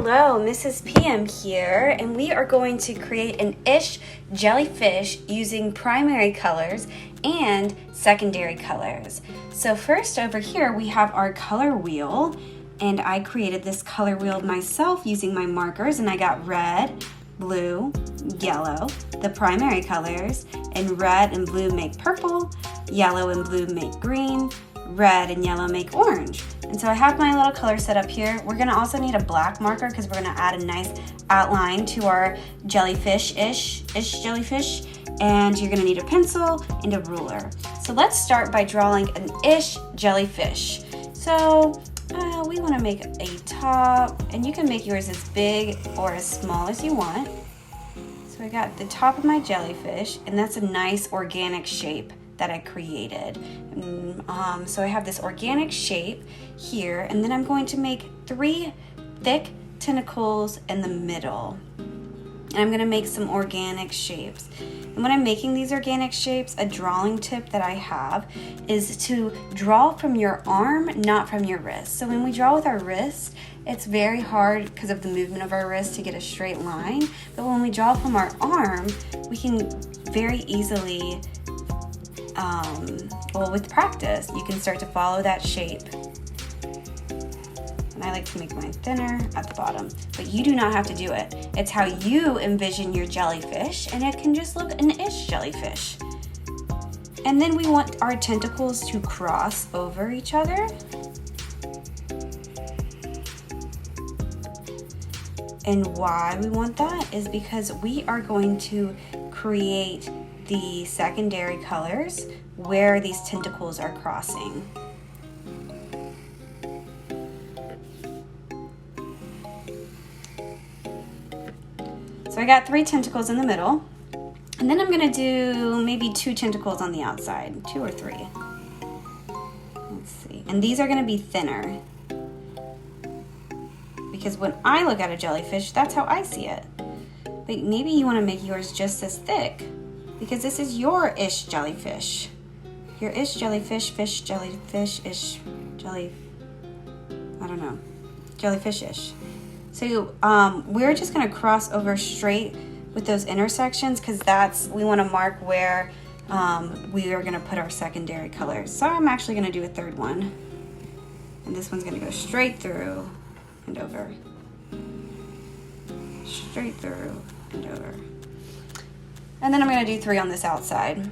Hello, Mrs. PM here, and we are going to create an ish jellyfish using primary colors and secondary colors. So first over here we have our color wheel, and I created this color wheel myself using my markers, and I got red, blue, yellow, the primary colors, and red and blue make purple, yellow and blue make green, red and yellow make orange. And so I have my little color set up here. We're gonna also need a black marker because we're gonna add a nice outline to our jellyfish-ish jellyfish. And you're gonna need a pencil and a ruler. So let's start by drawing an ish jellyfish. So we wanna make a top, and you can make yours as big or as small as you want. So I got the top of my jellyfish, and that's a nice organic shape that I created. So I have this organic shape here, and then I'm going to make 3 thick tentacles in the middle. And I'm gonna make some organic shapes. And when I'm making these organic shapes, a drawing tip that I have is to draw from your arm, not from your wrist. So when we draw with our wrist, it's very hard because of the movement of our wrist to get a straight line. But when we draw from our arm, we can very easily with practice, you can start to follow that shape. And I like to make mine thinner at the bottom, but you do not have to do it. It's how you envision your jellyfish, and it can just look an ish jellyfish. And then we want our tentacles to cross over each other. And why we want that is because we are going to create the secondary colors where these tentacles are crossing. So I got 3 tentacles in the middle, and then I'm gonna do maybe 2 tentacles on the outside, 2 or 3. Let's see, and these are gonna be thinner because when I look at a jellyfish, that's how I see it. But maybe you wanna make yours just as thick, because this is your ish jellyfish. Your ish jellyfish, fish, jellyfish, ish, jellyfish-ish. So we're just gonna cross over straight with those intersections because we wanna mark where we are gonna put our secondary colors. So I'm actually gonna do a 3rd one. And this one's gonna go straight through and over. Straight through and over. And then I'm gonna do 3 on this outside.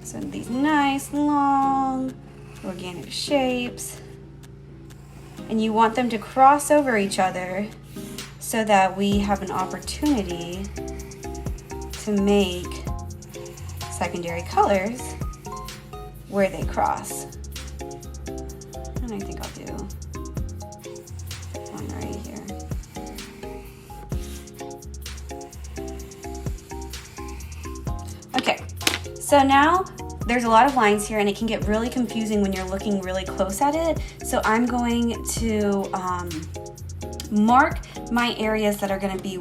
So these nice, long, organic shapes. And you want them to cross over each other so that we have an opportunity to make secondary colors where they cross. And I think I'll do one right here. Okay, so now there's a lot of lines here, and it can get really confusing when you're looking really close at it. So I'm going to mark my areas that are gonna be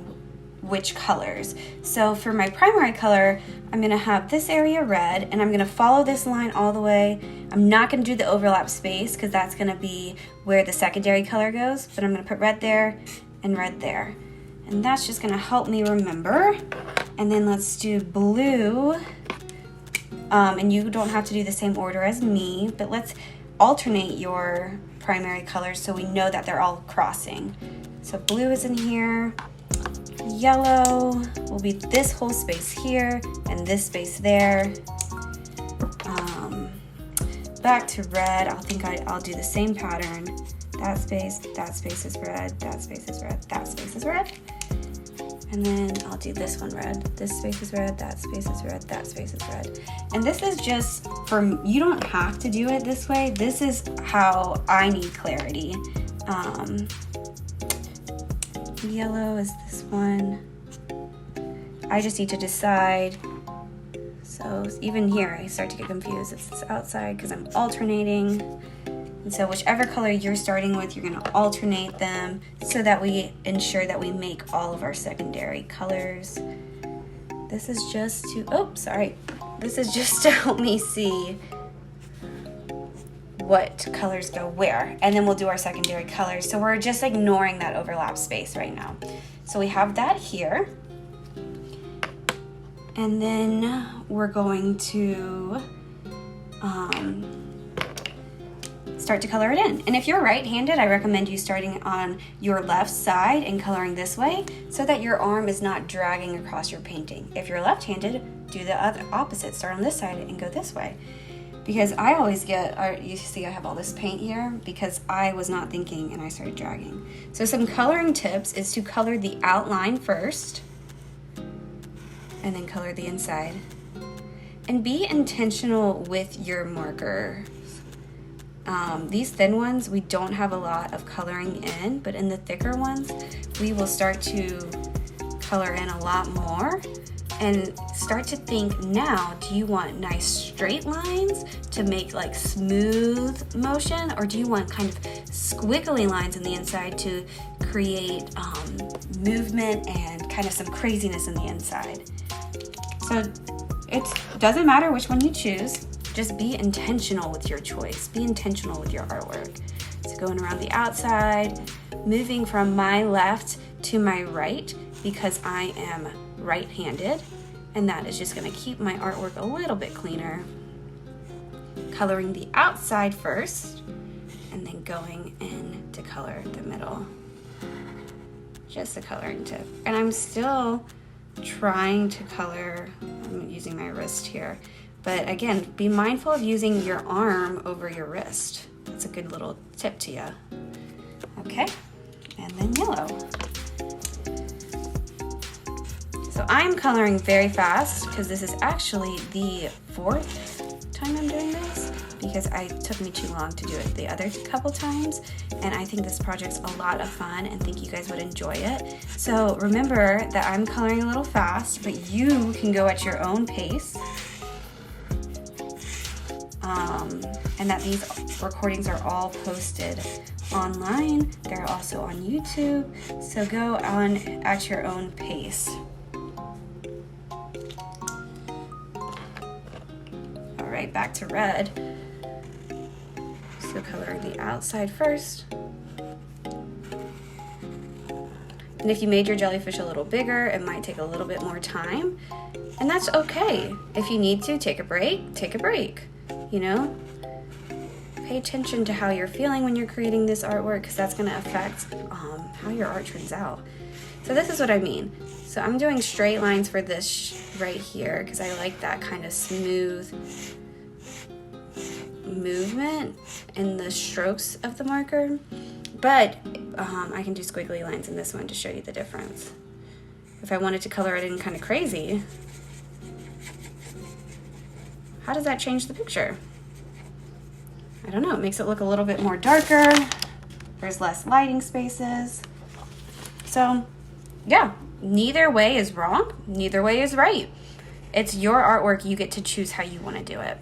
which colors. So for my primary color, I'm gonna have this area red, and I'm gonna follow this line all the way. I'm not gonna do the overlap space because that's gonna be where the secondary color goes, but I'm gonna put red there and red there. And that's just gonna help me remember. And then let's do blue. And you don't have to do the same order as me, but let's alternate your primary colors so we know that they're all crossing. So blue is in here, yellow will be this whole space here, and this space there. Back to red, I'll do the same pattern. That space is red, that space is red, that space is red. And then I'll do this one red. This space is red, that space is red, that space is red. And this is just you don't have to do it this way. This is how I need clarity. Yellow is this one. I just need to decide. So even here, I start to get confused. It's this outside because I'm alternating. And so whichever color you're starting with, you're gonna alternate them so that we ensure that we make all of our secondary colors. This is just to help me see what colors go where, and then we'll do our secondary colors. So we're just ignoring that overlap space right now. So we have that here, and then we're going to start to color it in. And if you're right-handed, I recommend you starting on your left side and coloring this way so that your arm is not dragging across your painting. If you're left-handed, do the other opposite. Start on this side and go this way. Because I always get, you see I have all this paint here because I was not thinking and I started dragging. So some coloring tips is to color the outline first and then color the inside. And be intentional with your marker. These thin ones, we don't have a lot of coloring in, but in the thicker ones, we will start to color in a lot more and start to think now, do you want nice straight lines to make like smooth motion, or do you want kind of squiggly lines in the inside to create movement and kind of some craziness in the inside? So it doesn't matter which one you choose. Just be intentional with your choice. Be intentional with your artwork. So going around the outside, moving from my left to my right because I am right-handed, and that is just gonna keep my artwork a little bit cleaner. Coloring the outside first, and then going in to color the middle. Just a coloring tip. And I'm still trying to color, I'm using my wrist here. But again, be mindful of using your arm over your wrist. That's a good little tip to you. Okay, and then yellow. So I'm coloring very fast because this is actually the 4th time I'm doing this because it took me too long to do it the other couple times. And I think this project's a lot of fun and think you guys would enjoy it. So remember that I'm coloring a little fast, but you can go at your own pace. And that these recordings are all posted online. They're also on YouTube, so go on at your own pace. All right, back to red. So color the outside first. And if you made your jellyfish a little bigger, it might take a little bit more time, and that's okay. If you need to take a break, take a break. You know, pay attention to how you're feeling when you're creating this artwork because that's going to affect how your art turns out. So this is what I mean. So I'm doing straight lines for this right here because I like that kind of smooth movement in the strokes of the marker. But I can do squiggly lines in this one to show you the difference. If I wanted to color it in kind of crazy, how does that change the picture? I don't know, it makes it look a little bit more darker. There's less lighting spaces. So yeah, neither way is wrong, neither way is right. It's your artwork, you get to choose how you want to do it.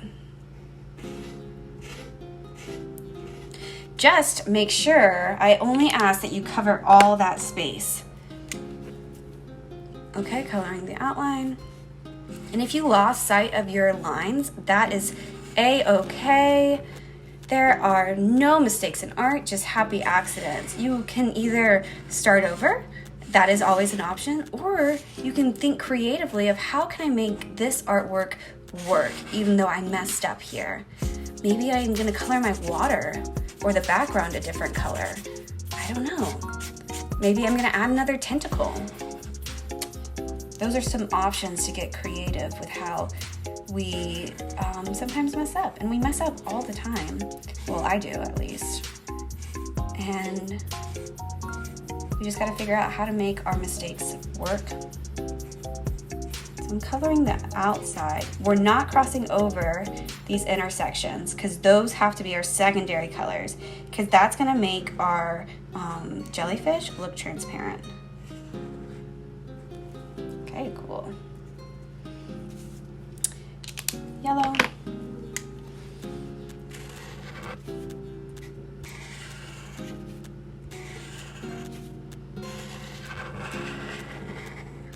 Just make sure, I only ask that you cover all that space. Okay, coloring the outline. And if you lost sight of your lines, that is a-okay. There are no mistakes in art, just happy accidents. You can either start over, that is always an option, or you can think creatively of how can I make this artwork work even though I messed up here. Maybe I'm gonna color my water or the background a different color. I don't know. Maybe I'm gonna add another tentacle. Those are some options to get creative with how we sometimes mess up, and we mess up all the time. Well, I do at least. And we just gotta figure out how to make our mistakes work. So I'm coloring the outside. We're not crossing over these intersections because those have to be our secondary colors because that's gonna make our jellyfish look transparent. Okay, cool. Yellow.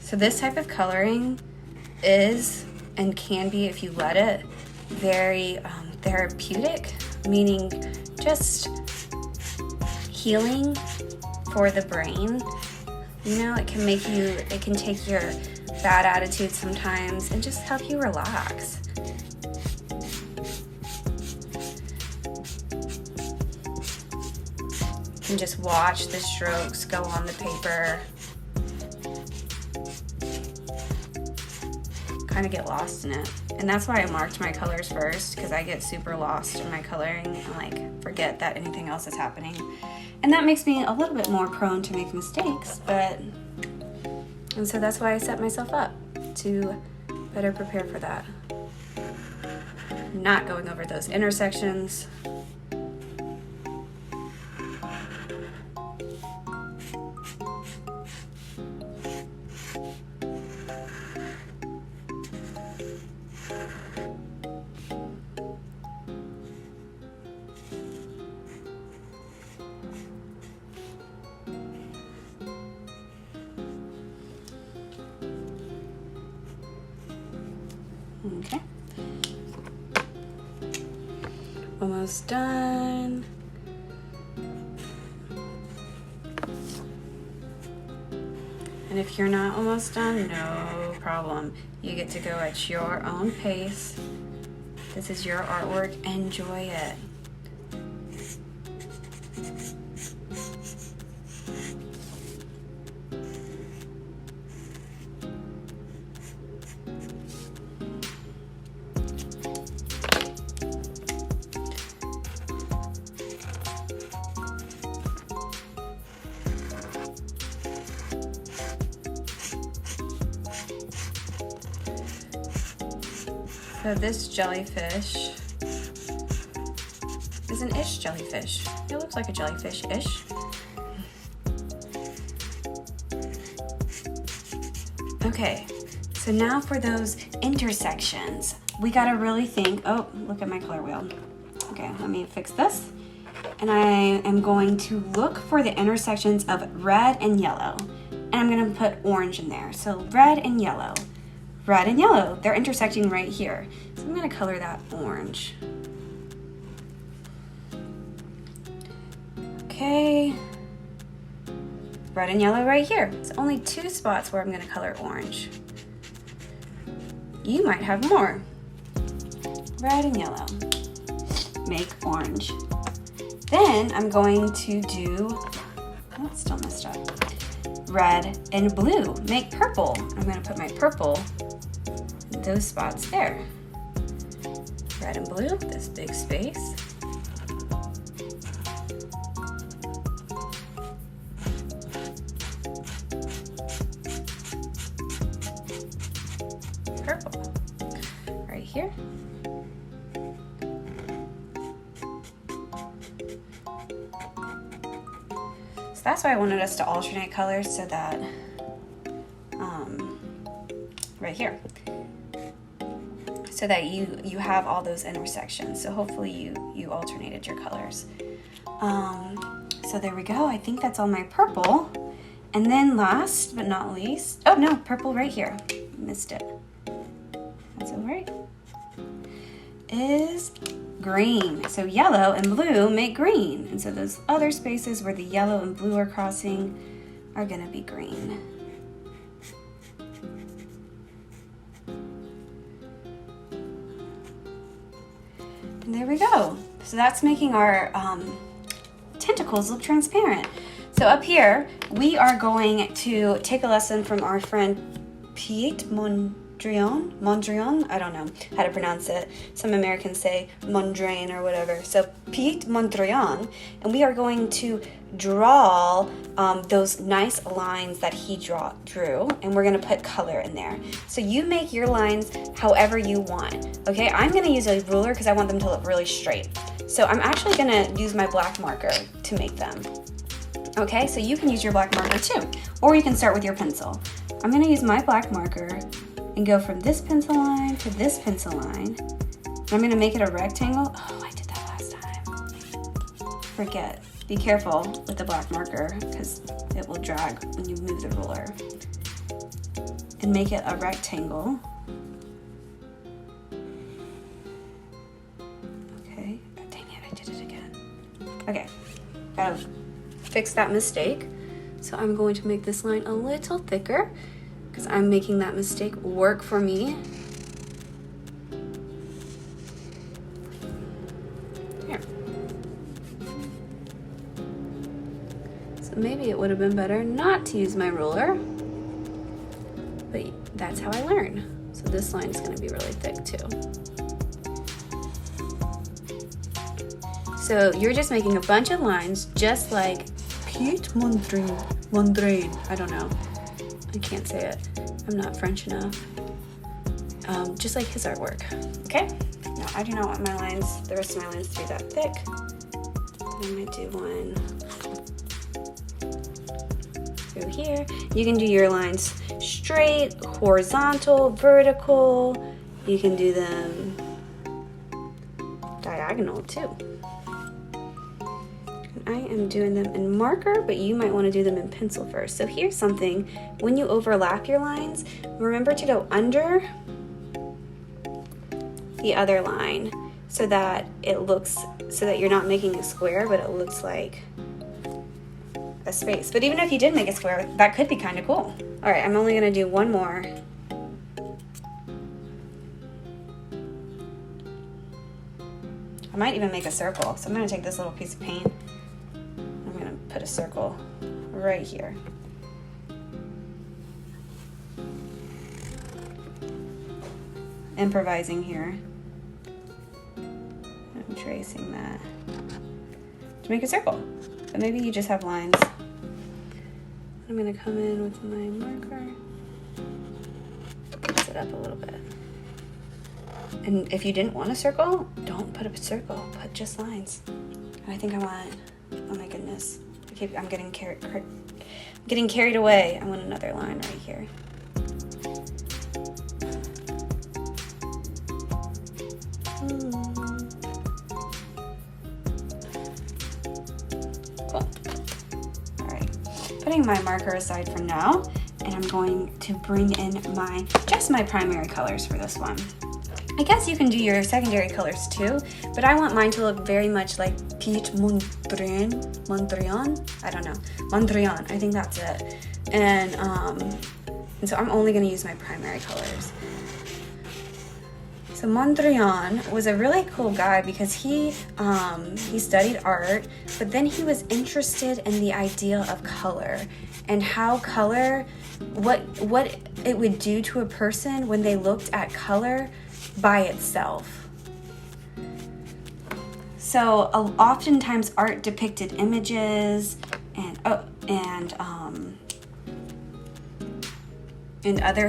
So this type of coloring is and can be, if you let it, very therapeutic. meaning just healing for the brain. You know, it can take your bad attitude sometimes and just help you relax. You can just watch the strokes go on the paper. Kind of get lost in it. And that's why I marked my colors first, because I get super lost in my coloring and like forget that anything else is happening. And that makes me a little bit more prone to make mistakes, and so that's why I set myself up to better prepare for that. Not going over those intersections. Okay. Almost done. And if you're not almost done, no problem. You get to go at your own pace. This is your artwork. Enjoy it. So this jellyfish is an ish jellyfish. It looks like a jellyfish-ish. Okay, so now for those intersections, we gotta really think, oh, look at my color wheel. Okay, let me fix this. And I am going to look for the intersections of red and yellow. And I'm gonna put orange in there. So red and yellow. Red and yellow, they're intersecting right here. So I'm gonna color that orange. Okay. Red and yellow right here. It's only 2 spots where I'm gonna color orange. You might have more. Red and yellow. Make orange. Then I'm going to do, oh, it's still messed up. Red and blue. Make purple. I'm gonna put my purple in those spots there. Red and blue, this big space. Purple, right here. So that's why I wanted us to alternate colors so that, right here, so that you have all those intersections. So hopefully you alternated your colors. So there we go. I think that's all my purple. And then last but not least, oh no, purple right here. Missed it. That's all right. Is green. So yellow and blue make green. And so those other spaces where the yellow and blue are crossing are gonna be green. And there we go. So that's making our tentacles look transparent. So up here, we are going to take a lesson from our friend Piet Mondrian, I don't know how to pronounce it. Some Americans say Mondrian or whatever. So Piet Mondrian, and we are going to draw those nice lines that he drew, and we're gonna put color in there. So you make your lines however you want, okay? I'm gonna use a ruler because I want them to look really straight. So I'm actually gonna use my black marker to make them. Okay, so you can use your black marker too, or you can start with your pencil. I'm gonna use my black marker and go from this pencil line to this pencil line. And I'm gonna make it a rectangle. Oh, I did that last time. Forget. Be careful with the black marker because it will drag when you move the ruler. And make it a rectangle. Okay, oh, dang it, I Okay, gotta fix that mistake. So I'm going to make this line a little thicker because I'm making that mistake work for me. Here. So maybe it would have been better not to use my ruler, but that's how I learn. So this line is going to be really thick too. So you're just making a bunch of lines just like Piet Mondrian. I don't know. I can't say it. I'm not French enough. Just like his artwork. Okay? Now I do not want my lines, the rest of my lines to be that thick. I'm gonna do one through here. You can do your lines straight, horizontal, vertical. You can do them diagonal too. I am doing them in marker, but you might want to do them in pencil first. So here's something. When you overlap your lines, remember to go under the other line so that it looks, so that you're not making a square, but it looks like a space. But even if you did make a square, that could be kind of cool. All right, I'm only going to do one more. I might even make a circle. So I'm going to take this little piece of paint. Put a circle right here. Improvising here. I'm tracing that to make a circle. But maybe you just have lines. I'm gonna come in with my marker. Mix it up a little bit. And if you didn't want a circle, don't put a circle. Put just lines. And I think I want, oh my goodness. I'm getting carried away. I want another line right here. Cool. All right. Putting my marker aside for now, and I'm going to bring in just my primary colors for this one. I guess you can do your secondary colors too, but I want mine to look very much like Piet Mondrian, I don't know, Mondrian, I think that's it. And so I'm only gonna use my primary colors. So Mondrian was a really cool guy because he studied art, but then he was interested in the idea of color and how color, what it would do to a person when they looked at color by itself. So oftentimes art depicted images and other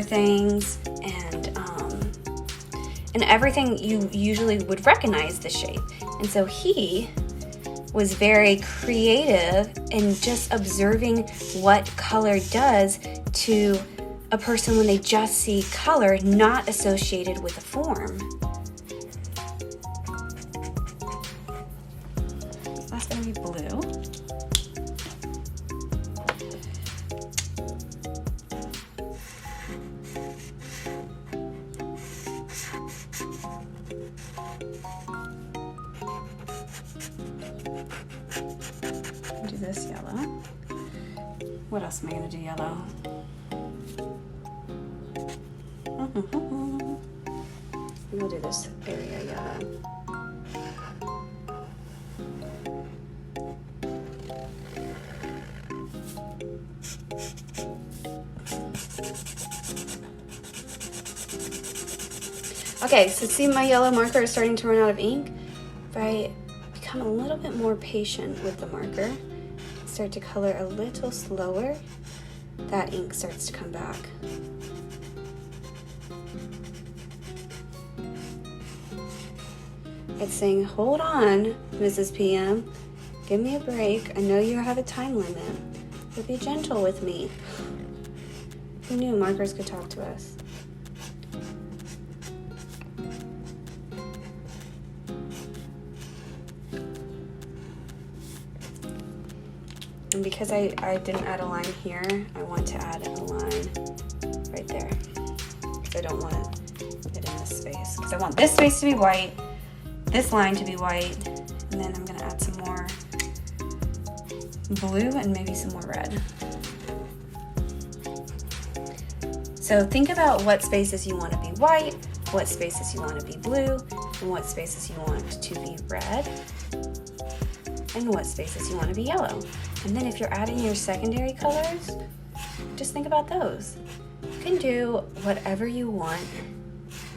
things and everything you usually would recognize the shape. And so he was very creative in just observing what color does to a person when they just see color not associated with a form. So that's gonna be blue. Do this yellow. What else am I gonna do yellow? We'll do this area yellow. Okay, so see my yellow marker is starting to run out of ink. If I become a little bit more patient with the marker, start to color a little slower, that ink starts to come back. It's saying, hold on, Mrs. PM. Give me a break. I know you have a time limit, but be gentle with me. Who knew markers could talk to us? And because I didn't add a line here, I want to add a line right there. Because I don't want it in this space. Because I want this space to be white, this line to be white, and then I'm going to add some more blue and maybe some more red. So think about what spaces you want to be white, what spaces you want to be blue, and what spaces you want to be red, and what spaces you want to be yellow. And then if you're adding your secondary colors, just think about those. You can do whatever you want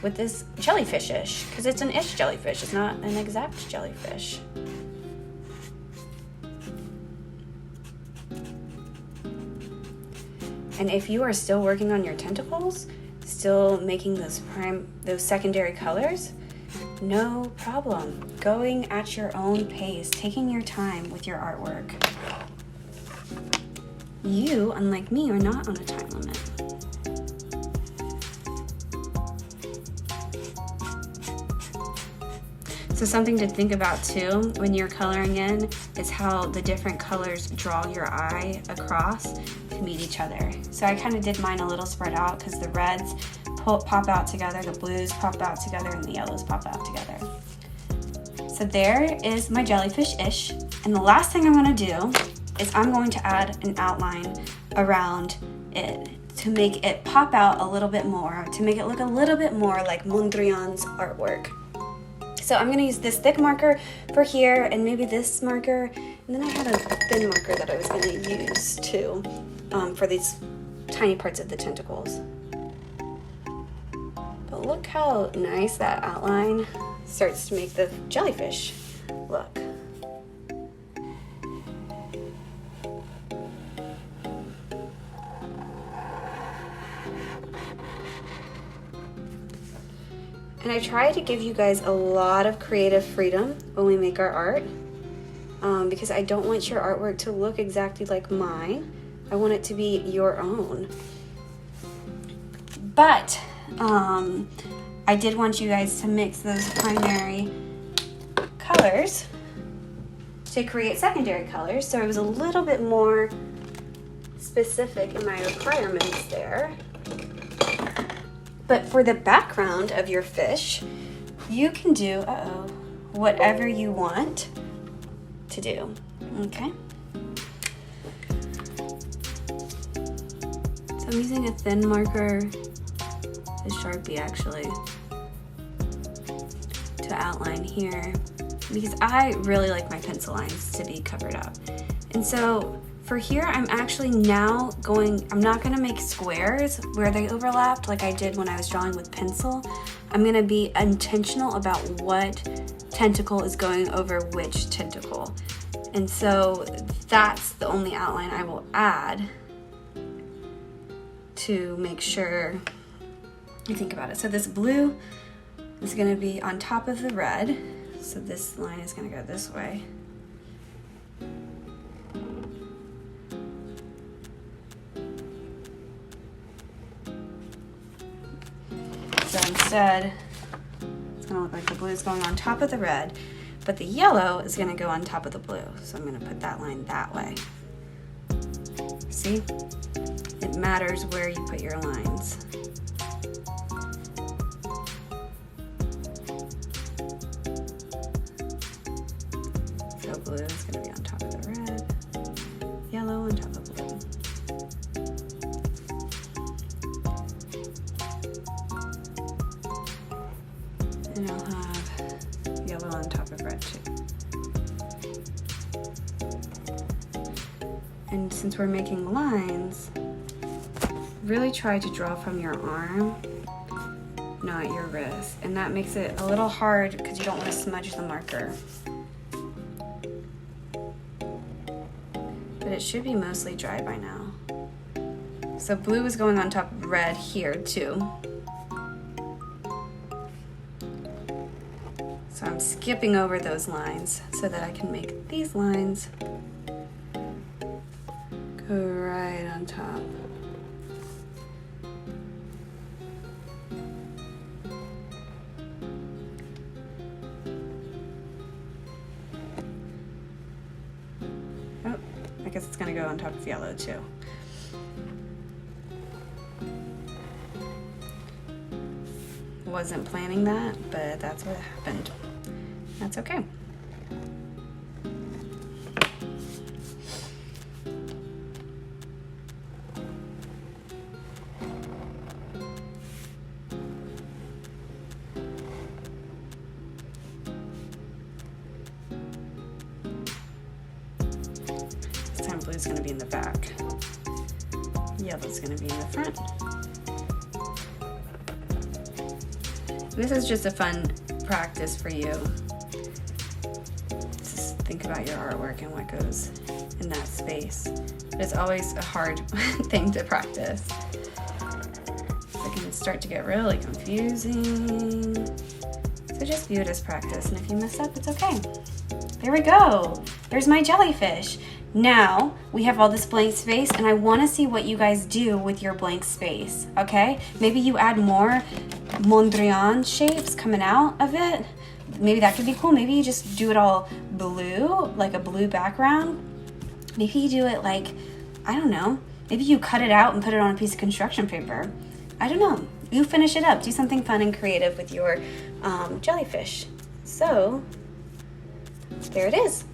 with this jellyfish-ish, because it's an ish jellyfish, it's not an exact jellyfish. And if you are still working on your tentacles, still making those secondary colors, no problem. Going at your own pace, taking your time with your artwork. You, unlike me, are not on a time limit. So something to think about too when you're coloring in is how the different colors draw your eye across to meet each other. So I kind of did mine a little spread out because the reds pop out together, the blues pop out together, and the yellows pop out together. So there is my jellyfish-ish. And the last thing I'm going to do is I'm going to add an outline around it to make it pop out a little bit more, to make it look a little bit more like Mondrian's artwork. So I'm going to use this thick marker for here and maybe this marker. And then I had a thin marker that I was going to use too for these tiny parts of the tentacles. But look how nice that outline starts to make the jellyfish look. And I try to give you guys a lot of creative freedom when we make our art because I don't want your artwork to look exactly like mine. I want it to be your own. But I did want you guys to mix those primary colors to create secondary colors. So I was a little bit more specific in my requirements there. But for the background of your fish, you can do, whatever you want to do, okay? So I'm using a thin marker, a Sharpie actually, to outline here, because I really like my pencil lines to be covered up. And so for here, I'm actually now I'm not gonna make squares where they overlapped like I did when I was drawing with pencil. I'm gonna be intentional about what tentacle is going over which tentacle. And so that's the only outline I will add to make sure you think about it. So this blue is gonna be on top of the red. So this line is gonna go this way. So instead, it's gonna look like the blue is going on top of the red, but the yellow is gonna go on top of the blue. So I'm gonna put that line that way. See? It matters where you put your lines. So blue is gonna be on top of the red, yellow on top of blue. And I'll have yellow on top of red too. And since we're making lines, really try to draw from your arm, not your wrist. And that makes it a little hard because you don't want to smudge the marker. But it should be mostly dry by now. So blue is going on top of red here too. So I'm skipping over those lines so that I can make these lines go right on top. Oh, I guess it's gonna go on top of yellow too. Wasn't planning that, but that's what happened. That's okay. Red's gonna be in the back. Yellow's gonna be in the front. This is just a fun practice for you. Just think about your artwork and what goes in that space. It's always a hard thing to practice. It can start to get really confusing. So just view it as practice, and if you mess up, it's okay. There we go. There's my jellyfish. Now we have all this blank space, and I want to see what you guys do with your blank space, okay? Maybe you add more Mondrian shapes coming out of it. Maybe that could be cool. Maybe you just do it all blue, like a blue background. Maybe you do it like, I don't know, maybe you cut it out and put it on a piece of construction paper. I don't know. You finish it up. Do something fun and creative with your jellyfish. So, there it is.